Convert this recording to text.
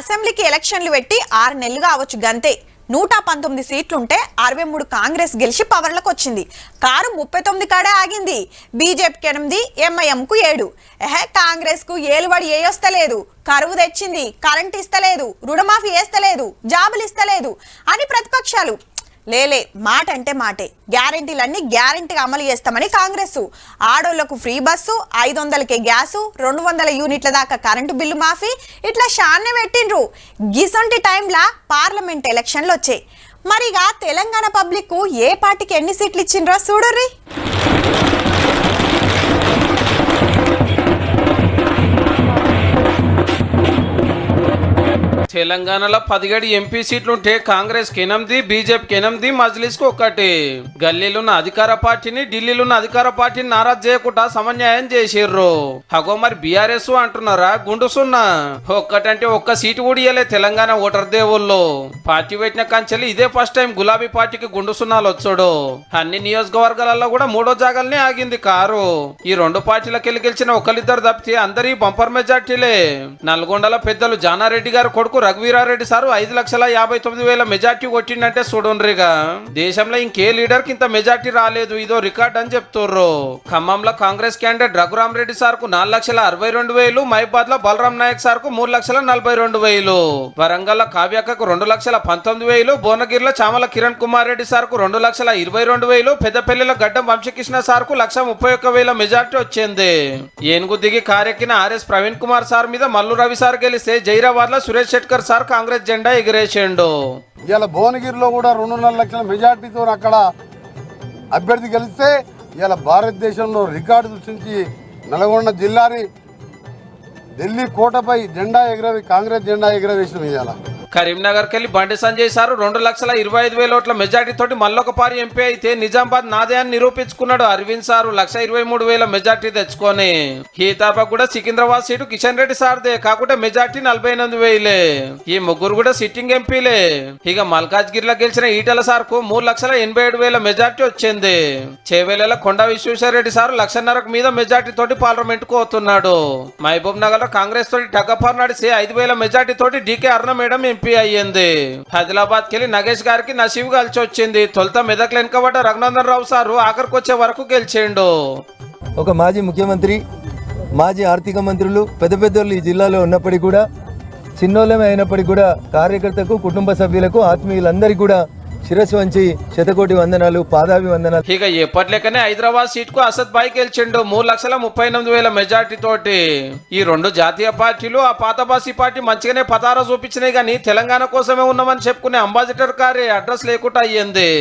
అసెంబ్లీకి ఎలక్షన్లు పెట్టి 6 నెలలు కావచ్చు గంతే 119 సీట్లుంటే 63 కాంగ్రెస్ గెలిచి పవర్లకు వచ్చింది. కారు 39 కాడే ఆగింది. బీజేపీకి 8, ఎంఐఎంకు 7. కాంగ్రెస్ కు ఏలుబడి ఏయొస్తలేదు. కరువు తెచ్చింది, కరెంట్ ఇస్తలేదు, రుణమాఫీ వేస్తలేదు, జాబులు ఇస్తలేదు అని ప్రతిపక్షాలు. లేలే, మాట అంటే మాటే. గ్యారెంటీలన్నీ గ్యారెంటీగా అమలు చేస్తామని కాంగ్రెస్. ఆడోళ్లకు ఫ్రీ బస్సు, 500కే గ్యాసు, 200 యూనిట్ల దాకా కరెంటు బిల్లు మాఫీ, ఇట్లా షాన్నే పెట్టిండ్రు. గిసొంటి టైంలా పార్లమెంట్ ఎలక్షన్లు వచ్చాయి. మరిగా తెలంగాణ పబ్లిక్ ఏ పార్టీకి ఎన్ని సీట్లు ఇచ్చిండ్రో చూడుర్రి. తెలంగాణలో 17 ఎంపీ సీట్లుంటే కాంగ్రెస్ కి 8, బీజేపీకి 8, మజ్లిస్ కు 1. గల్లీలున్న అధికార పార్టీని, ఢిల్లీలున్న అధికార పార్టీని నారాజ్ చేయకుండా సమన్యాయం చేసిర్రు. అగో మరి బీఆర్ఎస్ అంటున్నారా? గుండుసున్నా ఒక్కటంటే ఒక్క సీటు కూడా ఇయ్యలే తెలంగాణ ఓటర్ దేవుళ్ళు. పార్టీ పెట్టిన కంచెలు ఇదే ఫస్ట్ టైం గులాబీ పార్టీకి గుండుసున్నాలు వచ్చాడు. అన్ని నియోజకవర్గాలలో కూడా 3వ జాగాలనే ఆగింది కారు. ఈ 2 పార్టీలకు గెలిచిన ఒకరిద్దరు తప్పితే అందరి బంపర్ మెజార్టీలే. నల్గొండల పెద్దలు జానారెడ్డి గారు కొడుకు రఘువీరారెడ్డి సారు 5,59,000 మెజార్టీ కొట్టిండంటే చూడండిగా. దేశంలో ఇంకే లీడర్ కి ఇంత మెజార్టీ రాలేదు, ఇదో రికార్డ్ అని చెప్తుర్రు. ఖమ్మంలో కాంగ్రెస్ క్యాండిడేట్ రఘురామ్ రెడ్డి సార్ కు 4,62,000, మహిబాద్ లో బలరాం నాయక్ సార్ కు 3,42,000, వరంగల్ లో కావ్యక్కకు 2,19,000, భువనగిరిలో చామల కిరణ్ కుమార్ రెడ్డి సార్ కు 2,22,000, పెద్దపల్లిలో గడ్డం వంశకృష్ణ సార్ కు 1,31,000 మెజార్టీ వచ్చింది. ఏనుగు దిగి కారెక్కిన ఆర్ఎస్ ప్రవీణ్ కుమార్ సార్ మీద మల్లు రవి సార్ గెలిస్తే జైరాబాద్ లో సురేష్ శెట్కర్ సార్ కాంగ్రెస్ జెండా ఎగిరేసిండు. ఇలా భువనగిరిలో కూడా 2.5 లక్షల మెజార్టీతో అక్కడ అభ్యర్థి గెలిస్తే ఇలా భారతదేశంలో రికార్డు సృష్టించి నల్గొండ జిల్లాని ఢిల్లీ కోటపై జెండా కాంగ్రెస్ జెండా ఎగరవేసిన ఇవాళ. కరీంనగర్ కెళ్లి బండి సంజయ్ సార్ 2,25,000 ఓట్ల మెజార్టీ తోటి మళ్ళొకపారి ఎంపీ అయితే నిజామాబాద్ నాదే అని నిరూపించుకున్నాడు. అరవింద్ సారు 1,23,000 మెజార్టీ తెచ్చుకొని. హీతాపా కూడా సికింద్రాబాద్ సీటు కిషన్ రెడ్డి సార్దే, కాకుంటే మెజార్టీ 48,000. ఈ ముగ్గురు కూడా సిట్టింగ్ ఎంపీలే. ఇక మల్కాజ్గిరిలో గెలిచిన ఈటల సార్ కు 3,87,000 మెజార్టీ వచ్చింది. చేవేళ్లలో కొండా విశ్వేశ్వరరెడ్డి సార్ 1,50,000 మీద మెజార్టీ తోటి పార్లమెంట్ కు పోతున్నాడు. మహబూబ్ నగర్ లో కాంగ్రెస్ తోటి టగఫర్ నడిచి 5,000 మెజార్టీ తోటి డీకే అరుణ మేడం ఎంపీ అయ్యింది. ఆదిలాబాద్ కెళ్ళి నగేష్ గారికి నసీబు కలిసి వచ్చింది. తొలుత మెదక్లు వెనుకబడ్డ రఘునందన్ రావు సారు ఆఖరికి వచ్చే వరకు గెలిచిండు. ఒక మాజీ ముఖ్యమంత్రి, మాజీ ఆర్థిక మంత్రులు, పెద్దలు ఈ జిల్లాలో ఉన్నప్పటికీ కూడా, చిన్నోళ్ళమే అయినప్పటికీ కూడా కార్యకర్తకు, కుటుంబ సభ్యులకు, ఆత్మీయులందరికీ కూడా శిరస్సు వంచి శతకోటి వందనాలు, పాదాభివందనాలు. ఇక ఎప్పట్లేకనే హైదరాబాద్ సీట్ కు అసద్ భాయ్ గెలిచిండు 3,38,000 మెజార్టీ తోటి. ఈ 2 జాతీయ పార్టీలు ఆ పాతబాసీ పార్టీ మంచిగానే పతారా చూపించినాయి, కానీ తెలంగాణ కోసమే ఉన్నామని చెప్పుకునే అంబాసిడర్ కారే అడ్రస్ లేకుండా అయ్యింది.